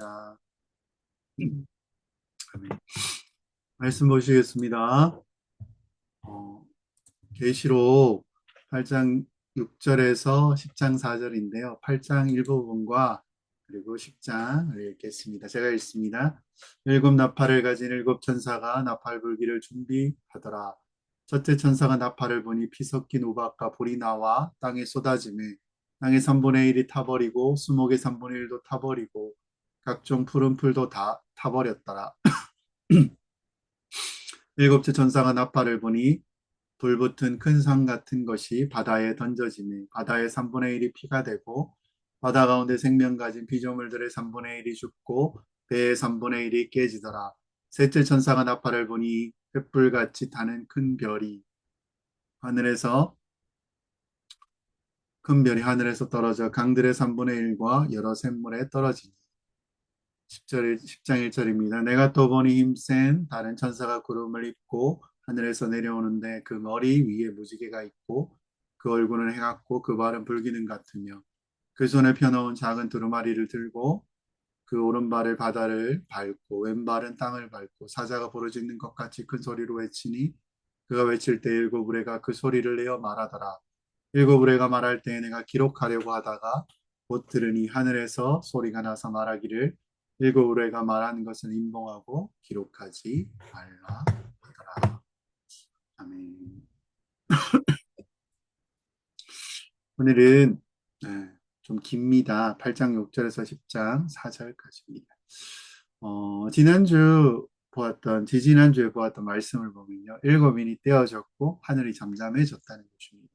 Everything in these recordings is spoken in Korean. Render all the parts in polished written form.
하겠습니다. 아멘. 말씀 보시겠습니다. 계시록 8장 6절에서 10장 4절인데요. 8장 일부분과 그리고 10장을 읽겠습니다. 제가 읽습니다. 일곱 나팔을 가진 일곱 천사가 나팔 불기를 준비하더라. 첫째 천사가 나팔을 부니 피 섞인 우박과 불이 나와 땅에 쏟아지매 땅의 3분의 1이 타버리고 수목의 3분의 1도 타버리고 각종 푸른 풀도 다 타버렸더라. 일곱째 천사가 나팔을 부니 불붙은 큰 산 같은 것이 바다에 던져지니 바다의 3분의 1이 피가 되고 바다 가운데 생명 가진 피조물들의 3분의 1이 죽고 배의 3분의 1이 깨지더라. 셋째 천사가 나팔을 보니 횃불같이 타는 큰 별이 하늘에서 떨어져 강들의 3분의 1과 여러 샘물에 떨어지니 10장 1절입니다. 내가 또 보니 힘센 다른 천사가 구름을 입고 하늘에서 내려오는데 그 머리 위에 무지개가 있고 그 얼굴은 해같고 그 발은 불기능 같으며 그 손에 펴놓은 작은 두루마리를 들고 그 오른발을 바다를 밟고 왼발은 땅을 밟고 사자가 부르짖는 것 같이 큰 소리로 외치니 그가 외칠 때 일곱 우레가 그 소리를 내어 말하더라. 일곱 우레가 말할 때에 내가 기록하려고 하다가 곧 들으니 하늘에서 소리가 나서 말하기를 일곱 우레가 말하는 것을 인봉하고 기록하지 말라 하더라. 아멘. 오늘은 좀 깁니다. 8장 6절에서 10장 4절까지입니다. 지지난주에 보았던 말씀을 보면요. 일곱인이 떼어졌고 하늘이 잠잠해졌다는 것입니다.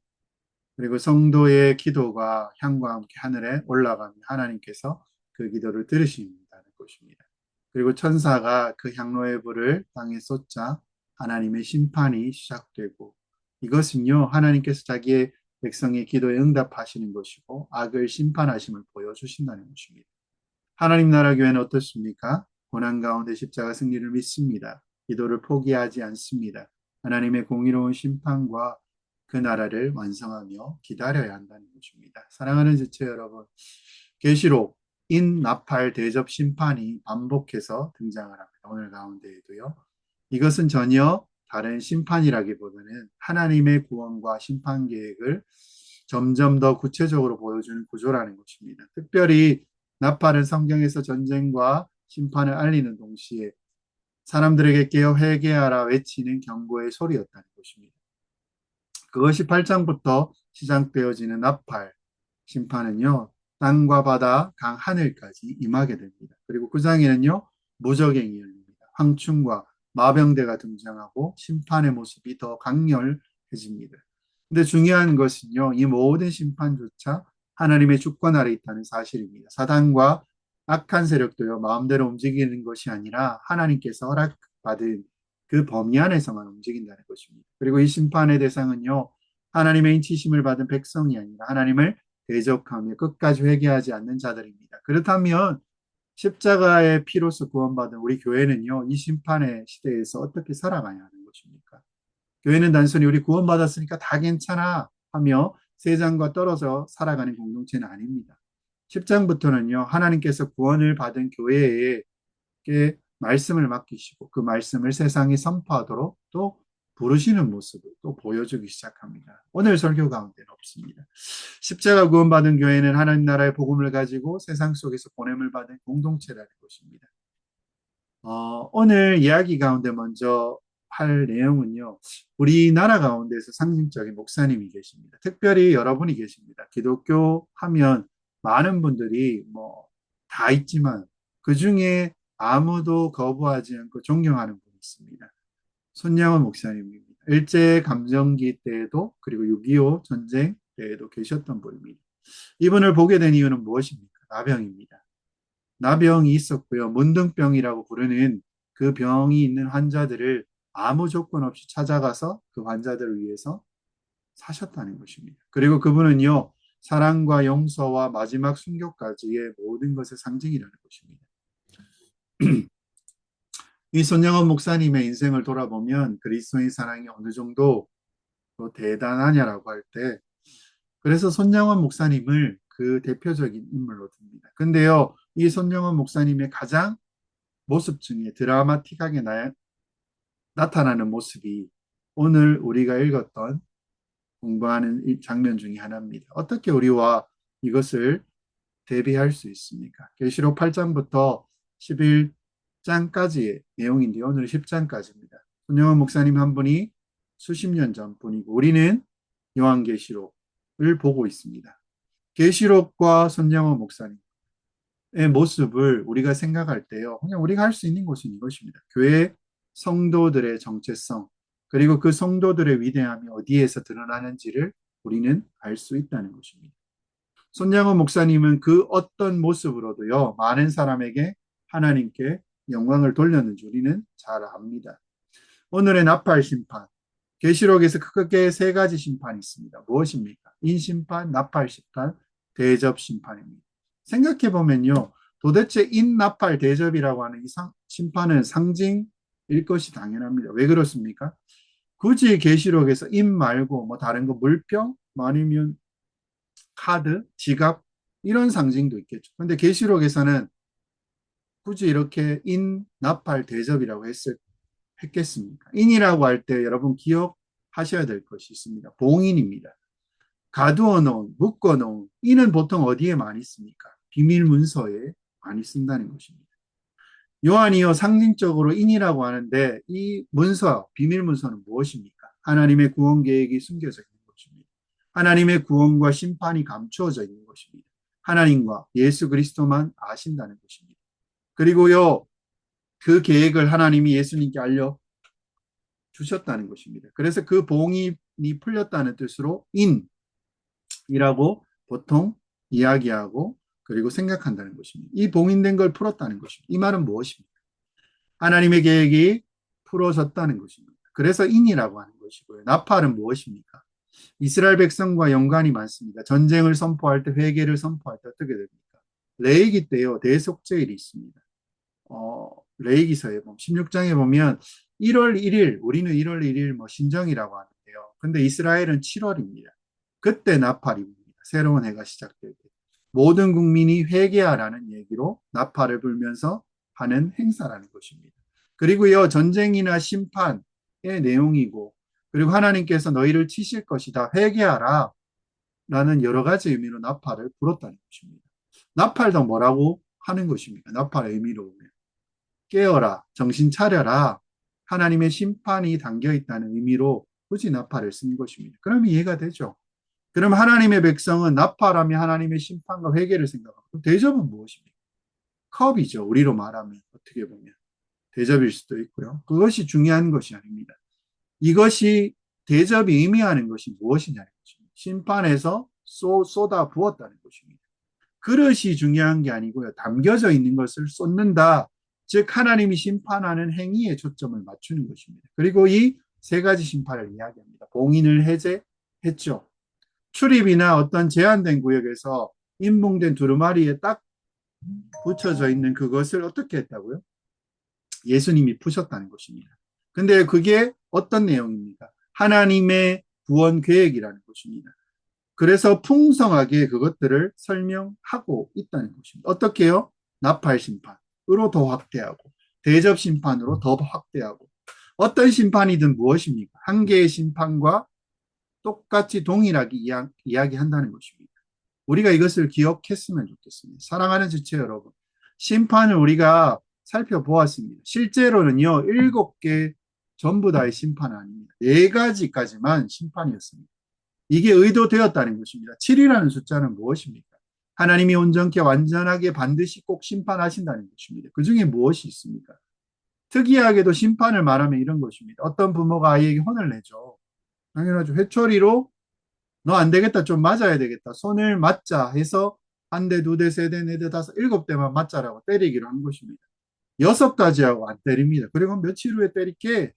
그리고 성도의 기도가 향과 함께 하늘에 올라가며 하나님께서 그 기도를 들으신다는 것입니다. 그리고 천사가 그 향로의 불을 땅에 쏟자 하나님의 심판이 시작되고 이것은요 하나님께서 자기의 백성의 기도에 응답하시는 것이고 악을 심판하심을 보여주신다는 것입니다. 하나님 나라 교회는 어떻습니까? 고난 가운데 십자가 승리를 믿습니다. 기도를 포기하지 않습니다. 하나님의 공의로운 심판과 그 나라를 완성하며 기다려야 한다는 것입니다. 사랑하는 지체 여러분, 계시록 인 나팔 대접 심판이 반복해서 등장을 합니다. 오늘 가운데에도요. 이것은 전혀 다른 심판이라기보다는 하나님의 구원과 심판 계획을 점점 더 구체적으로 보여주는 구조라는 것입니다. 특별히 나팔은 성경에서 전쟁과 심판을 알리는 동시에 사람들에게 깨어 회개하라 외치는 경고의 소리였다는 것입니다. 그것이 8장부터 시작되어지는 나팔 심판은요, 땅과 바다, 강, 하늘까지 임하게 됩니다. 그리고 9장에는요, 무적행이 열립니다. 황충과 마병대가 등장하고 심판의 모습이 더 강렬해집니다. 근데 중요한 것은요, 이 모든 심판조차 하나님의 주권 아래 있다는 사실입니다. 사단과 악한 세력도요, 마음대로 움직이는 것이 아니라 하나님께서 허락받은 그 범위 안에서만 움직인다는 것입니다. 그리고 이 심판의 대상은요, 하나님의 인치심을 받은 백성이 아니라 하나님을 대적하며 끝까지 회개하지 않는 자들입니다. 그렇다면 십자가의 피로서 구원받은 우리 교회는요, 이 심판의 시대에서 어떻게 살아가야 하는 것입니까? 교회는 단순히 우리 구원받았으니까 다 괜찮아 하며 세상과 떨어져 살아가는 공동체는 아닙니다. 10장부터는요, 하나님께서 구원을 받은 교회에 말씀을 맡기시고 그 말씀을 세상에 선포하도록 또 부르시는 모습을 또 보여주기 시작합니다. 오늘 설교 가운데는 없습니다. 십자가 구원받은 교회는 하나님 나라의 복음을 가지고 세상 속에서 보냄을 받은 공동체라는 것입니다. 오늘 이야기 가운데 먼저 할 내용은요. 우리나라 가운데서 상징적인 목사님이 계십니다. 특별히 여러분이 계십니다. 기독교 하면 많은 분들이 다 있지만 그 중에 아무도 거부하지 않고 존경하는 분이 있습니다. 손양원 목사님입니다. 일제감정기 때에도 그리고 6.25 전쟁 때에도 계셨던 분입니다. 이분을 보게 된 이유는 무엇입니까? 나병입니다. 나병이 있었고요. 문둥병이라고 부르는 그 병이 있는 환자들을 아무 조건 없이 찾아가서 그 환자들을 위해서 사셨다는 것입니다. 그리고 그분은요, 사랑과 용서와 마지막 순교까지의 모든 것의 상징이라는 것입니다. 이 손영원 목사님의 인생을 돌아보면 그리스도의 사랑이 어느 정도 대단하냐라고 할 때, 그래서 손영원 목사님을 그 대표적인 인물로 듭니다. 근데요, 이 손영원 목사님의 가장 모습 중에 드라마틱하게 나타나는 모습이 오늘 우리가 읽었던 공부하는 이 장면 중에 하나입니다. 어떻게 우리와 이것을 대비할 수 있습니까? 계시록 8장부터 11장까지의 내용인데 오늘은 10장까지입니다. 손영원 목사님 한 분이 수십 년 전 분이고 우리는 요한계시록을 보고 있습니다. 계시록과 손영원 목사님의 모습을 우리가 생각할 때요. 그냥 우리가 할 수 있는 것은 이것입니다. 교회 성도들의 정체성 그리고 그 성도들의 위대함이 어디에서 드러나는지를 우리는 알 수 있다는 것입니다. 손양호 목사님은 그 어떤 모습으로도요, 많은 사람에게 하나님께 영광을 돌렸는지 우리는 잘 압니다. 오늘의 나팔 심판, 계시록에서 크게 세 가지 심판이 있습니다. 무엇입니까? 인심판, 나팔 심판, 대접 심판입니다. 생각해 보면요, 도대체 인나팔 대접이라고 하는 이 심판은 상징일 것이 당연합니다. 왜 그렇습니까? 굳이 계시록에서 인 말고 뭐 다른 거 물병, 뭐 아니면 카드, 지갑 이런 상징도 있겠죠. 근데 계시록에서는 굳이 이렇게 인, 나팔, 대접이라고 했겠습니까? 인이라고 할 때 여러분 기억하셔야 될 것이 있습니다. 봉인입니다. 가두어 놓은, 묶어 놓은 인은 보통 어디에 많이 씁니까? 비밀 문서에 많이 쓴다는 것입니다. 요한이요 상징적으로 인이라고 하는데 이 문서, 비밀 문서는 무엇입니까? 하나님의 구원 계획이 숨겨져 있는 것입니다. 하나님의 구원과 심판이 감추어져 있는 것입니다. 하나님과 예수 그리스도만 아신다는 것입니다. 그리고요 그 계획을 하나님이 예수님께 알려주셨다는 것입니다. 그래서 그 봉인이 풀렸다는 뜻으로 인이라고 보통 이야기하고 그리고 생각한다는 것입니다. 이 봉인된 걸 풀었다는 것입니다. 이 말은 무엇입니까? 하나님의 계획이 풀어졌다는 것입니다. 그래서 인이라고 하는 것이고요. 나팔은 무엇입니까? 이스라엘 백성과 연관이 많습니다. 전쟁을 선포할 때, 회개를 선포할 때 어떻게 됩니까? 레위기 때요, 대속죄일이 있습니다. 레위기서에 보면, 16장에 보면 1월 1일, 우리는 1월 1일 뭐 신정이라고 하는데요. 근데 이스라엘은 7월입니다. 그때 나팔이 붑니다. 새로운 해가 시작될 때. 모든 국민이 회개하라는 얘기로 나팔을 불면서 하는 행사라는 것입니다. 그리고요, 전쟁이나 심판의 내용이고, 그리고 하나님께서 너희를 치실 것이다. 회개하라. 라는 여러 가지 의미로 나팔을 불었다는 것입니다. 나팔도 뭐라고 하는 것입니까? 나팔의 의미로 보면. 깨어라, 정신 차려라. 하나님의 심판이 담겨 있다는 의미로 굳이 나팔을 쓴 것입니다. 그럼 이해가 되죠? 그럼 하나님의 백성은 나팔하며 하나님의 심판과 회개를 생각하고 대접은 무엇입니까? 컵이죠. 우리로 말하면 어떻게 보면 대접일 수도 있고요. 그것이 중요한 것이 아닙니다. 이것이 대접이 의미하는 것이 무엇이냐는 것입니다. 심판에서 쏟아 부었다는 것입니다. 그릇이 중요한 게 아니고요. 담겨져 있는 것을 쏟는다. 즉 하나님이 심판하는 행위에 초점을 맞추는 것입니다. 그리고 이 세 가지 심판을 이야기합니다. 봉인을 해제했죠. 출입이나 어떤 제한된 구역에서 인봉된 두루마리에 딱 붙여져 있는 그것을 어떻게 했다고요? 예수님이 푸셨다는 것입니다. 근데 그게 어떤 내용입니까? 하나님의 구원 계획이라는 것입니다. 그래서 풍성하게 그것들을 설명하고 있다는 것입니다. 어떻게요? 나팔 심판으로 더 확대하고 대접 심판으로 더 확대하고 어떤 심판이든 무엇입니까? 한 개의 심판과 똑같이 동일하게 이야기한다는 것입니다. 우리가 이것을 기억했으면 좋겠습니다. 사랑하는 지체 여러분, 심판을 우리가 살펴보았습니다. 실제로는요, 7개 전부 다의 심판은 아닙니다. 4가지까지만 심판이었습니다. 이게 의도되었다는 것입니다. 7이라는 숫자는 무엇입니까? 하나님이 온전케 완전하게 반드시 꼭 심판하신다는 것입니다. 그 중에 무엇이 있습니까? 특이하게도 심판을 말하면 이런 것입니다. 어떤 부모가 아이에게 혼을 내죠. 당연하죠. 회초리로 너 안 되겠다. 좀 맞아야 되겠다. 손을 맞자 해서 한 대, 두 대, 세 대, 네 대, 다섯, 7대만 맞자라고 때리기로 한 것입니다. 6가지 하고 안 때립니다. 그리고 며칠 후에 때릴게.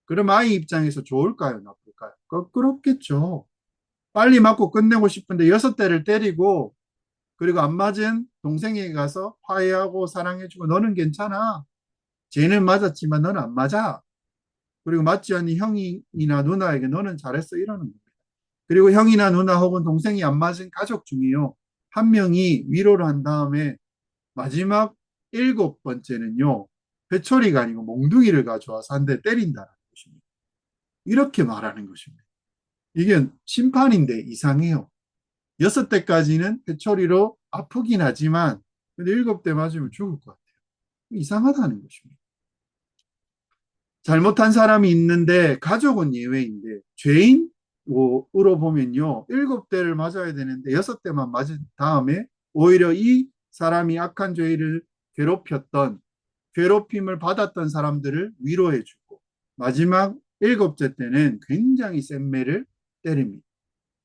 그럼 아이 입장에서 좋을까요? 나쁠까요? 거꾸롭겠죠. 빨리 맞고 끝내고 싶은데 6대를 때리고 그리고 안 맞은 동생에게 가서 화해하고 사랑해주고 너는 괜찮아. 쟤는 맞았지만 너는 안 맞아. 그리고 맞지 않는 형이나 누나에게 너는 잘했어 이러는 겁니다. 그리고 형이나 누나 혹은 동생이 안 맞은 가족 중에요. 한 명이 위로를 한 다음에 마지막 일곱 번째는요, 회초리가 아니고 몽둥이를 가져와서 한 대 때린다는 것입니다. 이렇게 말하는 것입니다. 이게 심판인데 이상해요. 여섯 대까지는 회초리로 아프긴 하지만, 근데 일곱 대 맞으면 죽을 것 같아요. 이상하다는 것입니다. 잘못한 사람이 있는데 가족은 예외인데 죄인으로 보면요, 일곱 대를 맞아야 되는데 여섯 대만 맞은 다음에 오히려 이 사람이 악한 죄를 괴롭혔던 괴롭힘을 받았던 사람들을 위로해주고 마지막 일곱째 때는 굉장히 센 매를 때립니다.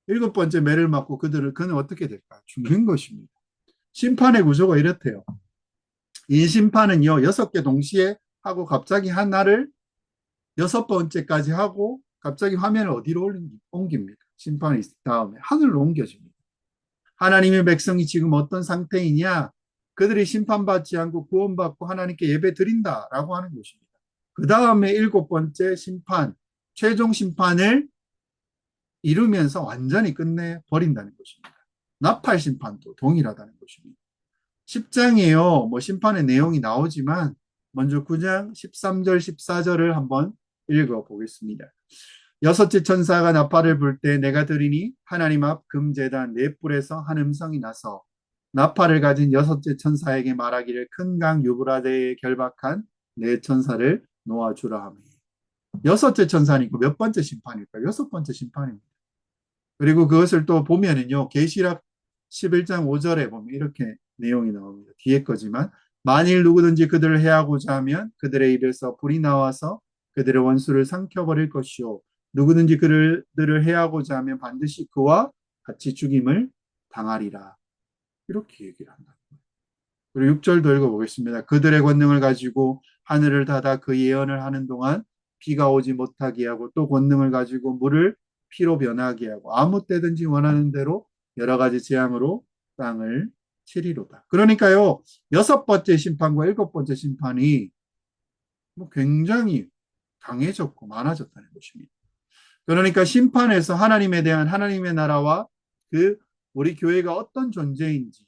일곱 번째 매를 맞고 그는 어떻게 될까? 죽는 것입니다. 심판의 구조가 이렇대요. 인심판은요, 여섯 개 동시에 하고 갑자기 하나를 여섯 번째까지 하고 갑자기 화면을 어디로 옮깁니까? 심판이 다음에 하늘로 옮겨집니다. 하나님의 백성이 지금 어떤 상태이냐? 그들이 심판받지 않고 구원받고 하나님께 예배 드린다라고 하는 것입니다. 그 다음에 일곱 번째 심판, 최종 심판을 이루면서 완전히 끝내버린다는 것입니다. 나팔 심판도 동일하다는 것입니다. 10장에요. 뭐 심판의 내용이 나오지만 먼저 9장 13절 14절을 한번 읽어보겠습니다. 여섯째 천사가 나팔을 불 때 내가 들으니 하나님 앞 금제단 네 뿔에서 한 음성이 나서 나팔을 가진 여섯째 천사에게 말하기를 큰 강 유브라데에 결박한 네 천사를 놓아주라 하며 여섯째 천사니까 몇 번째 심판일까요? 여섯 번째 심판입니다. 그리고 그것을 또 보면은요, 계시락 11장 5절에 보면 이렇게 내용이 나옵니다. 뒤에 거지만 만일 누구든지 그들을 해하고자 하면 그들의 입에서 불이 나와서 그들의 원수를 삼켜버릴 것이요 누구든지 그들을 해하고자 하면 반드시 그와 같이 죽임을 당하리라. 이렇게 얘기를 한다. 그리고 6절도 읽어보겠습니다. 그들의 권능을 가지고 하늘을 닫아 그 예언을 하는 동안 비가 오지 못하게 하고 또 권능을 가지고 물을 피로 변하게 하고 아무 때든지 원하는 대로 여러 가지 재앙으로 땅을 치리로다. 그러니까요, 여섯 번째 심판과 일곱 번째 심판이 뭐 굉장히 강해졌고 많아졌다는 것입니다. 그러니까 심판에서 하나님에 대한 하나님의 나라와 그 우리 교회가 어떤 존재인지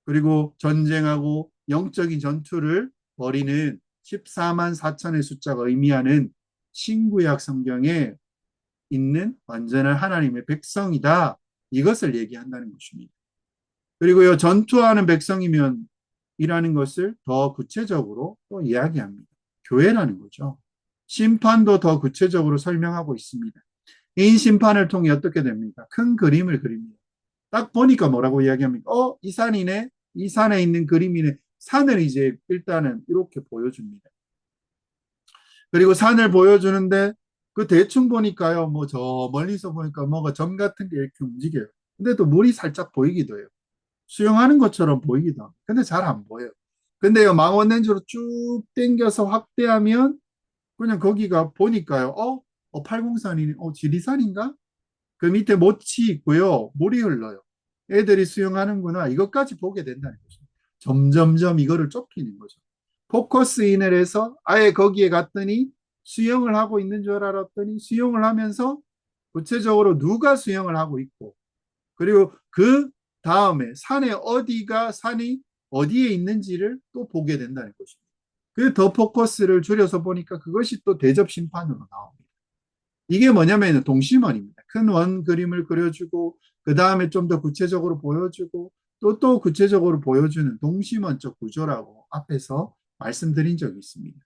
그리고 전쟁하고 영적인 전투를 벌이는 14만 4천의 숫자가 의미하는 신구약 성경에 있는 완전한 하나님의 백성이다. 이것을 얘기한다는 것입니다. 그리고요, 전투하는 백성이면 이라는 것을 더 구체적으로 또 이야기합니다. 교회라는 거죠. 심판도 더 구체적으로 설명하고 있습니다. 이 심판을 통해 어떻게 됩니까? 큰 그림을 그립니다. 딱 보니까 뭐라고 이야기합니까? 이 산이네. 이 산에 있는 그림이네. 산을 이제 일단은 이렇게 보여줍니다. 그리고 산을 보여주는데 그 대충 보니까요. 뭐 저 멀리서 보니까 뭐가 점 같은 게 이렇게 움직여요. 근데 또 물이 살짝 보이기도 해요. 수영하는 것처럼 보이기도 하고. 근데 잘 안 보여요. 근데요, 망원 렌즈로 쭉 당겨서 확대하면 그냥 거기가 보니까요. 803이네. 지리산인가? 그 밑에 모치 있고요. 물이 흘러요. 애들이 수영하는구나. 이것까지 보게 된다는 거죠. 점점점 이거를 좁히는 거죠. 포커스인을 해서 아예 거기에 갔더니 수영을 하고 있는 줄 알았더니 수영을 하면서 구체적으로 누가 수영을 하고 있고 그리고 그 다음에 산이 어디에 있는지를 또 보게 된다는 것입니다. 그 더 포커스를 줄여서 보니까 그것이 또 대접 심판으로 나옵니다. 이게 뭐냐면 동심원입니다. 큰 원 그림을 그려주고 그 다음에 좀 더 구체적으로 보여주고 또 구체적으로 보여주는 동심원적 구조라고 앞에서 말씀드린 적이 있습니다.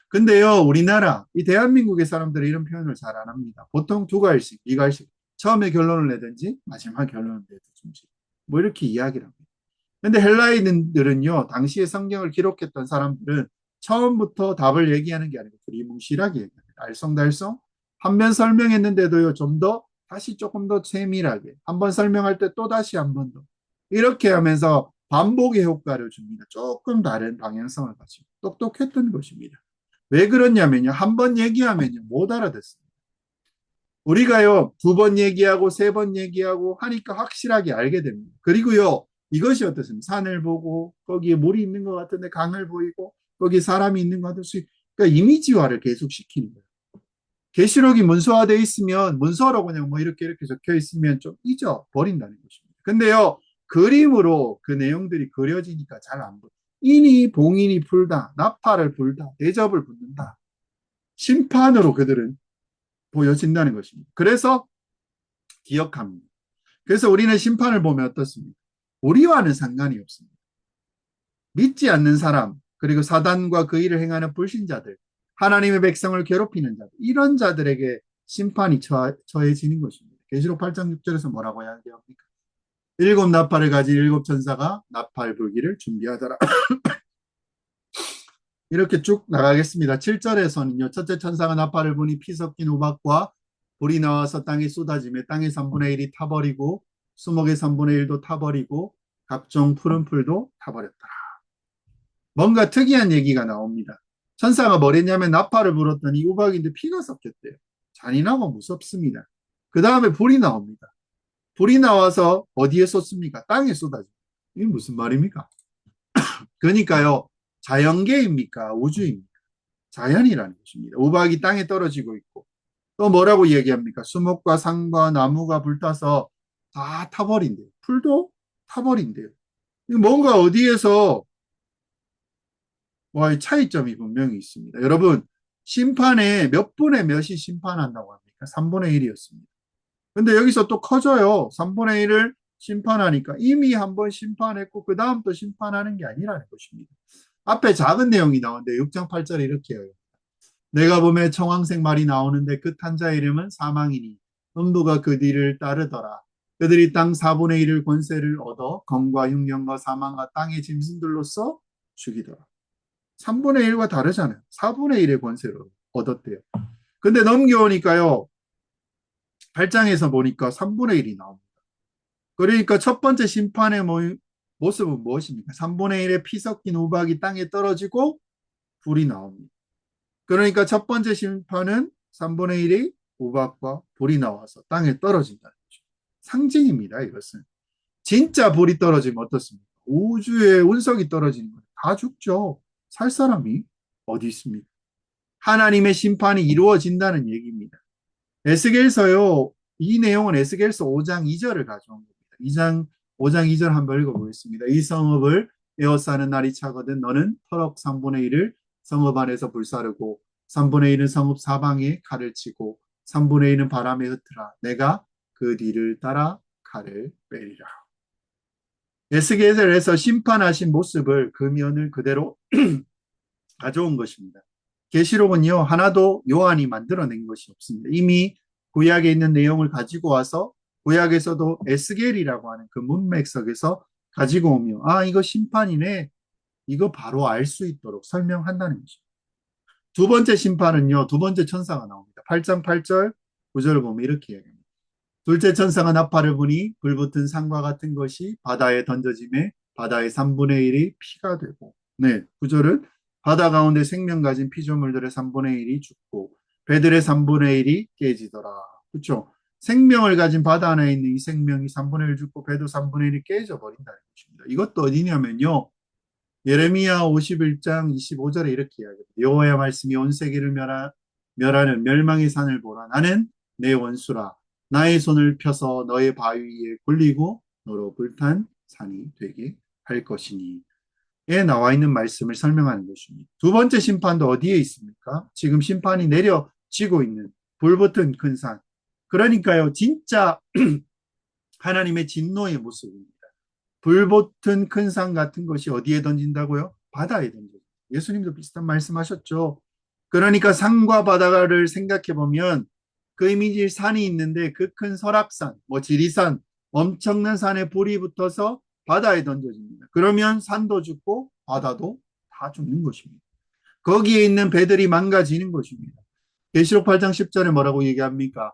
근데요, 우리나라, 이 대한민국의 사람들은 이런 표현을 잘 안 합니다. 보통 두 갈씩, 이 갈씩. 처음에 결론을 내든지 마지막 결론을 내든지 뭐 이렇게 이야기를 합니다. 근데 헬라인들은요, 당시에 성경을 기록했던 사람들은 처음부터 답을 얘기하는 게 아니고 두리뭉실하게 얘기합니다. 알쏭달쏭 한 번 설명했는데도요, 좀 더 다시 조금 더 세밀하게 한 번 설명할 때 또 다시 한 번 더 이렇게 하면서 반복의 효과를 줍니다. 조금 다른 방향성을 가지고 똑똑했던 것입니다. 왜 그러냐면요, 한 번 얘기하면요 못 알아듣습니다. 우리가요 두 번 얘기하고 세 번 얘기하고 하니까 확실하게 알게 됩니다. 그리고요 이것이 어떻습니까? 산을 보고 거기에 물이 있는 것 같은데 강을 보이고 거기 사람이 있는 것 같은 그러니까 이미지화를 계속 시키는 거예요. 계시록이 문서화되어 있으면 문서로 그냥 뭐 이렇게 적혀 있으면 좀 잊어버린다는 것입니다. 근데요 그림으로 그 내용들이 그려지니까 잘 안 보여. 인이 봉인이 풀다, 나팔을 불다, 대접을 붙는다. 심판으로 그들은 보여진다는 것입니다. 그래서 기억합니다. 그래서 우리는 심판을 보면 어떻습니까? 우리와는 상관이 없습니다. 믿지 않는 사람, 그리고 사단과 그 일을 행하는 불신자들, 하나님의 백성을 괴롭히는 자들, 이런 자들에게 심판이 처해지는 것입니다. 계시록 8장 6절에서 뭐라고 이야기합니까? 일곱 나팔을 가진 일곱 천사가 나팔 불기를 준비하더라. 이렇게 쭉 나가겠습니다. 7절에서는요. 첫째 천사가 나팔을 부니 피 섞인 우박과 불이 나와서 땅에 쏟아지며 땅의 3분의 1이 타버리고 수목의 3분의 1도 타버리고 각종 푸른 풀도 타버렸더라. 뭔가 특이한 얘기가 나옵니다. 천사가 뭐랬냐면 나팔을 불었더니 우박인데 피가 섞였대요. 잔인하고 무섭습니다. 그 다음에 불이 나옵니다. 불이 나와서 어디에 쏟습니까? 땅에 쏟아집니다. 이게 무슨 말입니까? 그러니까요. 자연계입니까? 우주입니까? 자연이라는 것입니다. 우박이 땅에 떨어지고 있고 또 뭐라고 얘기합니까? 수목과 상과 나무가 불타서 다 타버린대요. 풀도 타버린대요. 뭔가 어디에서 와의 차이점이 분명히 있습니다. 여러분, 심판에 몇 분의 몇이 심판한다고 합니까? 3분의 1이었습니다. 근데 여기서 또 커져요. 3분의 1을 심판하니까 이미 한번 심판했고 그 다음 또 심판하는 게 아니라는 것입니다. 앞에 작은 내용이 나오는데 6장 8절에 이렇게 해요. 내가 보매 청황색 말이 나오는데 그 탄 자 이름은 사망이니 음부가 그 뒤를 따르더라. 그들이 땅 4분의 1을 권세를 얻어 검과 흉년과 사망과 땅의 짐승들로서 죽이더라. 3분의 1과 다르잖아요. 4분의 1의 권세를 얻었대요. 근데 넘겨오니까요. 8장에서 보니까 3분의 1이 나옵니다. 그러니까 첫 번째 심판의 모습은 무엇입니까? 3분의 1의 피 섞인 우박이 땅에 떨어지고 불이 나옵니다. 그러니까 첫 번째 심판은 3분의 1이 우박과 불이 나와서 땅에 떨어진다는 거죠. 상징입니다, 이것은. 진짜 불이 떨어지면 어떻습니까? 우주의 운석이 떨어지는 거예요. 다 죽죠. 살 사람이 어디 있습니까? 하나님의 심판이 이루어진다는 얘기입니다. 에스겔서요. 이 내용은 에스겔서 5장 2절을 가져온 겁니다. 5장 2절 한번 읽어보겠습니다. 이 성읍을 에워싸는 날이 차거든 너는 터럭 3분의 1을 성읍 안에서 불사르고 3분의 1은 성읍 사방에 칼을 치고 3분의 1은 바람에 흩으라. 내가 그 뒤를 따라 칼을 빼리라. 에스겔에서 심판하신 모습을 그 면을 그대로 가져온 것입니다. 계시록은요 하나도 요한이 만들어낸 것이 없습니다. 이미 구약에 있는 내용을 가지고 와서 구약에서도 에스겔이라고 하는 그 문맥 속에서 가지고 오며 이거 심판이네 이거 바로 알 수 있도록 설명한다는 것입니다. 두 번째 심판은요 두 번째 천사가 나옵니다. 8장 8절 9절을 보면 이렇게 얘기합니다. 둘째 천사가 나팔을 부니 불붙은 산과 같은 것이 바다에 던져짐에 바다의 3분의 1이 피가 되고 네 9절은 바다 가운데 생명 가진 피조물들의 3분의 1이 죽고 배들의 3분의 1이 깨지더라. 그렇죠? 생명을 가진 바다 안에 있는 이 생명이 3분의 1 죽고 배도 3분의 1이 깨져 버린다는 것입니다. 이것도 어디냐면요. 예레미야 51장 25절에 이렇게 이야기합니다. 여호와의 말씀이 온 세계를 멸하는 멸망의 산을 보라. 나는 내 원수라. 나의 손을 펴서 너의 바위 위에 굴리고 너로 불탄 산이 되게 할 것이니. 에 나와 있는 말씀을 설명하는 것입니다. 두 번째 심판도 어디에 있습니까? 지금 심판이 내려지고 있는 불붙은 큰 산. 그러니까요, 진짜 하나님의 진노의 모습입니다. 불붙은 큰 산 같은 것이 어디에 던진다고요? 바다에 던져요. 예수님도 비슷한 말씀하셨죠. 그러니까 산과 바다를 생각해 보면 그 이미지 산이 있는데 그 큰 설악산, 지리산, 엄청난 산에 불이 붙어서 바다에 던져집니다. 그러면 산도 죽고 바다도 다 죽는 것입니다. 거기에 있는 배들이 망가지는 것입니다. 계시록 8장 10절에 뭐라고 얘기합니까?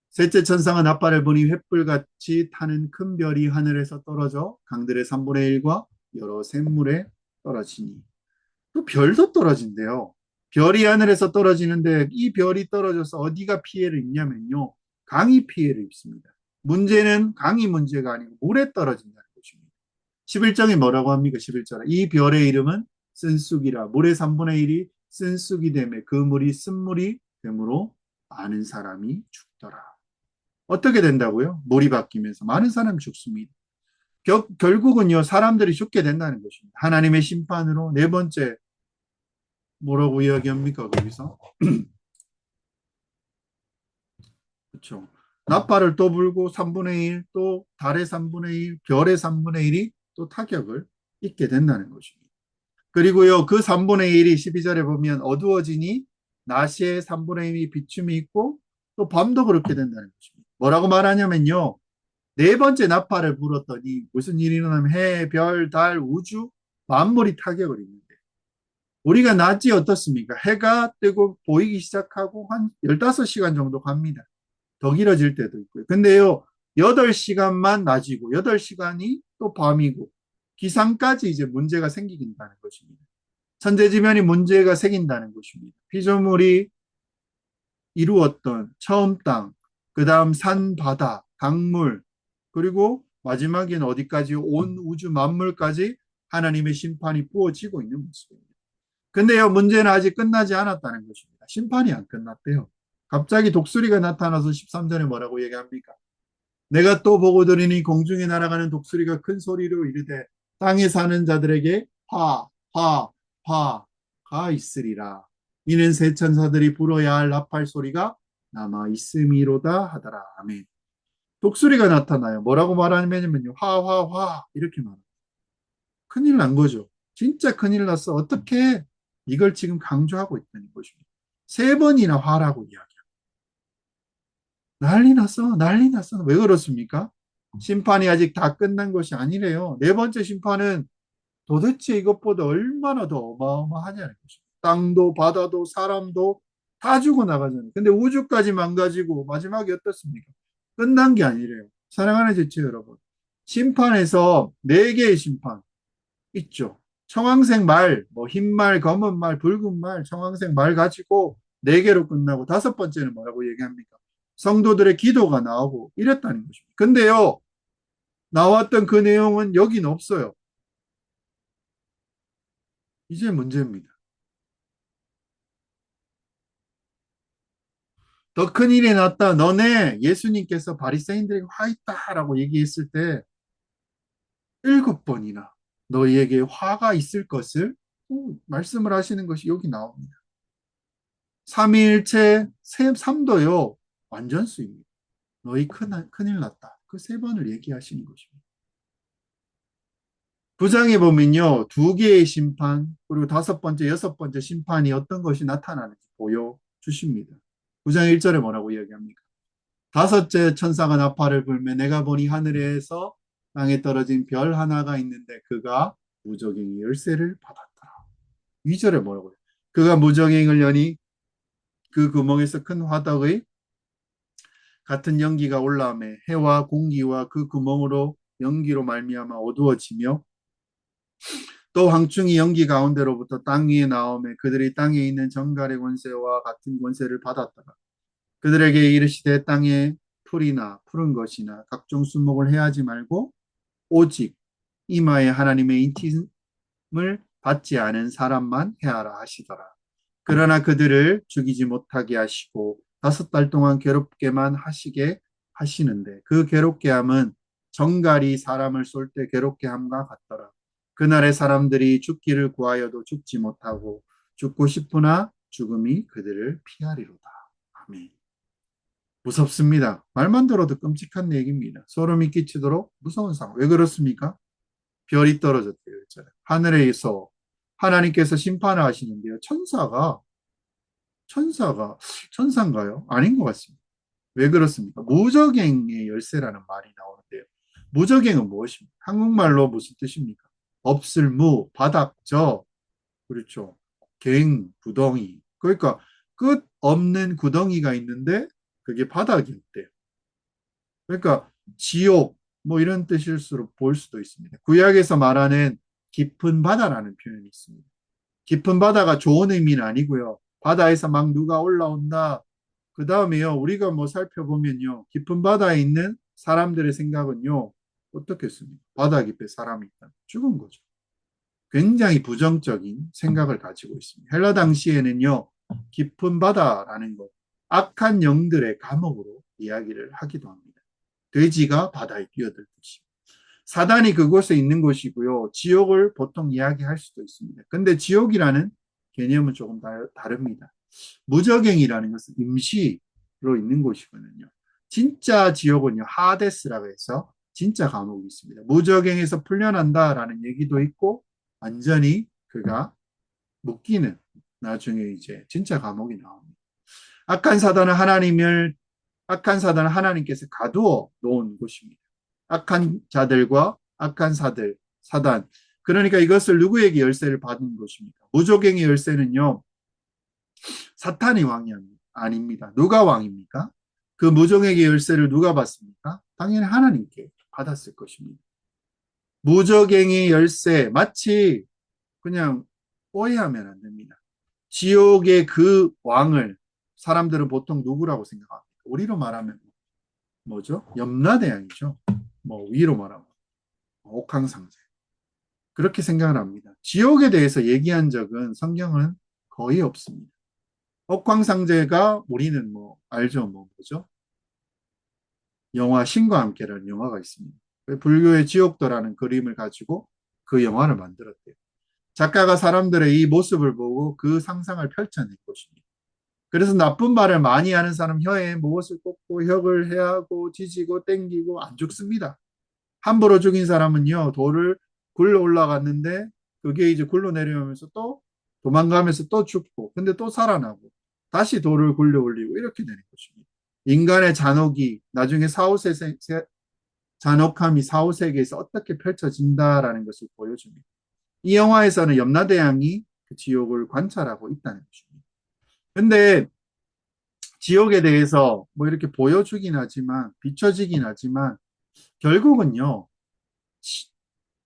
셋째 천사가 나팔을 부니 횃불같이 타는 큰 별이 하늘에서 떨어져 강들의 3분의 1과 여러 샘물에 떨어지니. 또 별도 떨어진대요. 별이 하늘에서 떨어지는데 이 별이 떨어져서 어디가 피해를 입냐면요. 강이 피해를 입습니다. 문제는 강이 문제가 아니고 물에 떨어진다는 것입니다. 11장에 뭐라고 합니까? 11절에 이 별의 이름은 쓴쑥이라. 물의 3분의 1이 쓴쑥이 되매 그 물이 쓴물이 되므로 많은 사람이 죽더라. 어떻게 된다고요? 물이 바뀌면서 많은 사람이 죽습니다. 결국은요, 사람들이 죽게 된다는 것입니다. 하나님의 심판으로. 네 번째, 뭐라고 이야기합니까, 거기서? 그렇죠. 나팔을 또 불고 3분의 1, 또 달의 3분의 1, 별의 3분의 1이 또 타격을 입게 된다는 것입니다. 그리고요, 그 3분의 1이 12절에 보면 어두워지니 낮에 3분의 1이 비춤이 있고 또 밤도 그렇게 된다는 것입니다. 뭐라고 말하냐면요. 네 번째 나팔을 불었더니 무슨 일이 일어나면 해, 별, 달, 우주, 만물이 타격을 입는데 우리가 낮이 어떻습니까? 해가 뜨고 보이기 시작하고 한 15시간 정도 갑니다. 더 길어질 때도 있고요. 근데요, 8시간만 낮이고 8시간이 또 밤이고 기상까지 이제 문제가 생기긴다는 것입니다. 천재지변이 문제가 생긴다는 것입니다. 피조물이 이루었던 처음 땅, 그 다음 산, 바다, 강물, 그리고 마지막에는 어디까지 온 우주 만물까지 하나님의 심판이 부어지고 있는 모습입니다. 근데요, 문제는 아직 끝나지 않았다는 것입니다. 심판이 안 끝났대요. 갑자기 독수리가 나타나서 13절에 뭐라고 얘기합니까? 내가 또 보고 들으니 공중에 날아가는 독수리가 큰 소리로 이르되 땅에 사는 자들에게 화, 화, 화가 있으리라. 이는 새 천사들이 불어야 할 나팔 소리가 남아 있음이로다 하더라. 아멘. 독수리가 나타나요. 뭐라고 말하냐면요. 화, 화, 화 이렇게 말합니다. 큰일 난 거죠. 진짜 큰일 났어. 어떻게 이걸 지금 강조하고 있다는 것입니다. 세 번이나 화라고 이야기합니다. 난리 났어. 난리 났어. 왜 그렇습니까? 심판이 아직 다 끝난 것이 아니래요. 네 번째 심판은 도대체 이것보다 얼마나 더 어마어마하냐는 것입니다. 땅도 바다도 사람도 다 죽어나가잖아요. 근데 우주까지 망가지고 마지막에 어떻습니까? 끝난 게 아니래요. 사랑하는 지체 여러분. 심판에서 네 개의 심판 있죠. 청황색 말, 뭐 흰말, 검은 말, 붉은 말, 청황색 말 가지고 네 개로 끝나고 다섯 번째는 뭐라고 얘기합니까? 성도들의 기도가 나오고 이랬다는 것입니다. 근데요, 나왔던 그 내용은 여기는 없어요. 이제 문제입니다. 더 큰 일이 났다. 너네 예수님께서 바리새인들에게 화 있다라고 얘기했을 때 일곱 번이나 너희에게 화가 있을 것을 말씀을 하시는 것이 여기 나옵니다. 삼위일체 삼도요 완전수입니다. 너희 큰일 났다. 그 세 번을 얘기하시는 것입니다. 부장에 보면요 두 개의 심판 그리고 다섯 번째 여섯 번째 심판이 어떤 것이 나타나는지 보여주십니다. 부장 1절에 뭐라고 이야기합니까? 다섯째 천사가 나팔을 불며 내가 보니 하늘에서 땅에 떨어진 별 하나가 있는데 그가 무적행의 열쇠를 받았더라. 2절에 뭐라고 해요? 그가 무적행을 여니 그 구멍에서 큰 화덕의 같은 연기가 올라오매 해와 공기와 그 구멍으로 연기로 말미암아 어두워지며 또 황충이 연기 가운데로부터 땅 위에 나오매 그들이 땅에 있는 정갈의 권세와 같은 권세를 받았더라. 그들에게 이르시되 땅에 풀이나 푸른 것이나 각종 수목을 해하지 말고 오직 이마에 하나님의 인침을 받지 않은 사람만 해하라 하시더라. 그러나 그들을 죽이지 못하게 하시고 5달 동안 괴롭게만 하시게 하시는데 그 괴롭게 함은 정갈이 사람을 쏠 때 괴롭게 함과 같더라. 그날의 사람들이 죽기를 구하여도 죽지 못하고 죽고 싶으나 죽음이 그들을 피하리로다. 아멘. 무섭습니다. 말만 들어도 끔찍한 얘기입니다. 소름이 끼치도록 무서운 상황. 왜 그렇습니까? 별이 떨어졌대요. 있잖아요. 하늘에서 하나님께서 심판을 하시는데요. 천사가 천사인가요? 아닌 것 같습니다. 왜 그렇습니까? 무적행의 열쇠라는 말이 나오는데요. 무적행은 무엇입니까? 한국말로 무슨 뜻입니까? 없을 무, 바닥, 저, 그렇죠. 갱, 구덩이. 그러니까 끝 없는 구덩이가 있는데 그게 바닥이 없대요. 그러니까 지옥 뭐 이런 뜻일수록 볼 수도 있습니다. 구약에서 말하는 깊은 바다라는 표현이 있습니다. 깊은 바다가 좋은 의미는 아니고요. 바다에서 막 누가 올라온다. 그 다음에요. 우리가 뭐 살펴보면요. 깊은 바다에 있는 사람들의 생각은요. 어떻겠습니까? 바다 깊에 사람이 있다. 죽은 거죠. 굉장히 부정적인 생각을 가지고 있습니다. 헬라 당시에는요. 깊은 바다라는 것, 악한 영들의 감옥으로 이야기를 하기도 합니다. 돼지가 바다에 뛰어들듯이. 사단이 그곳에 있는 곳이고요. 지옥을 보통 이야기할 수도 있습니다. 근데 지옥이라는 개념은 조금 다릅니다. 무저갱이라는 것은 임시로 있는 곳이거든요. 진짜 지옥은요, 하데스라고 해서 진짜 감옥이 있습니다. 무저갱에서 풀려난다라는 얘기도 있고, 완전히 그가 묶이는 나중에 이제 진짜 감옥이 나옵니다. 악한 사단은 악한 사단은 하나님께서 가두어 놓은 곳입니다. 악한 자들과 악한 사단. 그러니까 이것을 누구에게 열쇠를 받은 것입니까? 무조갱의 열쇠는요, 사탄이 왕이 아닙니다. 누가 왕입니까? 그 무종에게 열쇠를 누가 받습니까? 당연히 하나님께 받았을 것입니다. 무적행의 열쇠, 마치 그냥 오해하면 안 됩니다. 지옥의 그 왕을 사람들은 보통 누구라고 생각합니까? 우리로 말하면 뭐죠? 염라대왕이죠. 뭐 위로 말하면 옥황상제. 그렇게 생각을 합니다. 지옥에 대해서 얘기한 적은 성경은 거의 없습니다. 옥황상제가 우리는 뭐 알죠? 뭐 뭐죠? 영화 신과 함께라는 영화가 있습니다. 불교의 지옥도라는 그림을 가지고 그 영화를 만들었대요. 작가가 사람들의 이 모습을 보고 그 상상을 펼쳐낸 것입니다. 그래서 나쁜 말을 많이 하는 사람 혀에 못을 꽂고 혁을 해하고 지지고 땡기고 안 죽습니다. 함부로 죽인 사람은요, 돌을 굴러 올라갔는데 그게 이제 굴러 내려오면서 또 도망가면서 또 죽고 근데 또 살아나고 다시 돌을 굴려 올리고 이렇게 되는 것입니다. 인간의 잔혹이 나중에 잔혹함이 사후세계에서 어떻게 펼쳐진다라는 것을 보여줍니다. 이 영화에서는 염라대왕이 그 지옥을 관찰하고 있다는 것입니다. 근데 지옥에 대해서 뭐 이렇게 보여주긴 하지만 비춰지긴 하지만 결국은요,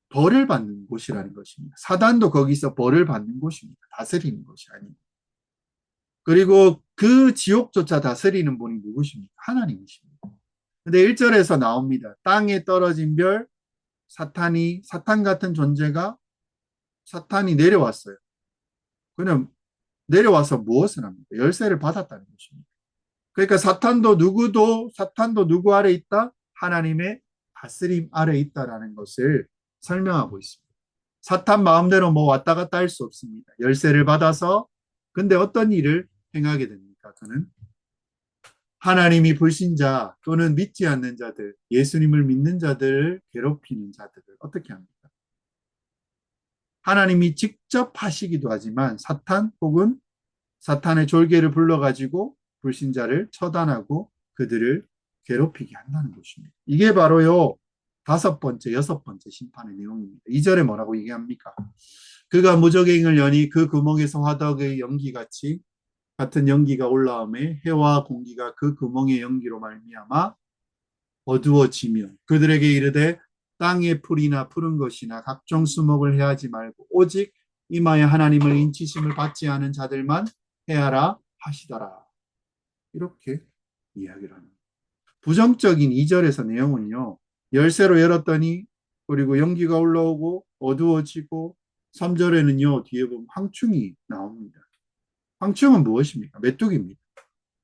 벌을 받는 곳이라는 것입니다. 사단도 거기서 벌을 받는 곳입니다. 다스리는 것이 아니고. 그리고 그 지옥조차 다스리는 분이 누구십니까? 하나님이십니다. 근데 1절에서 나옵니다. 땅에 떨어진 별, 사탄 같은 존재가 사탄이 내려왔어요. 그냥 내려와서 무엇을 합니까? 열쇠를 받았다는 것입니다. 그러니까 사탄도 누구 아래 있다? 하나님의 다스림 아래 있다라는 것을 설명하고 있습니다. 사탄 마음대로 뭐 왔다 갔다 할 수 없습니다. 열쇠를 받아서 근데 어떤 일을 행하게 됩니까? 그는 하나님이 불신자 또는 믿지 않는 자들, 예수님을 믿는 자들을 괴롭히는 자들을 어떻게 합니까? 하나님이 직접 하시기도 하지만 사탄 혹은 사탄의 졸개를 불러가지고 불신자를 처단하고 그들을 괴롭히게 한다는 것입니다. 이게 바로요, 다섯 번째, 여섯 번째 심판의 내용입니다. 2절에 뭐라고 얘기합니까? 그가 무적행을 여니 그 구멍에서 화덕의 같은 연기가 올라오매 해와 공기가 그 구멍의 연기로 말미암아 어두워지며 그들에게 이르되 땅의 풀이나 푸른 것이나 각종 수목을 해하지 말고 오직 이마에 하나님을 인치심을 받지 않은 자들만 해하라 하시더라. 이렇게 이야기를 합니다. 부정적인 2절에서 내용은요. 열쇠로 열었더니 그리고 연기가 올라오고 어두워지고 3절에는요. 뒤에 보면 황충이 나옵니다. 황충은 무엇입니까? 메뚜기입니다.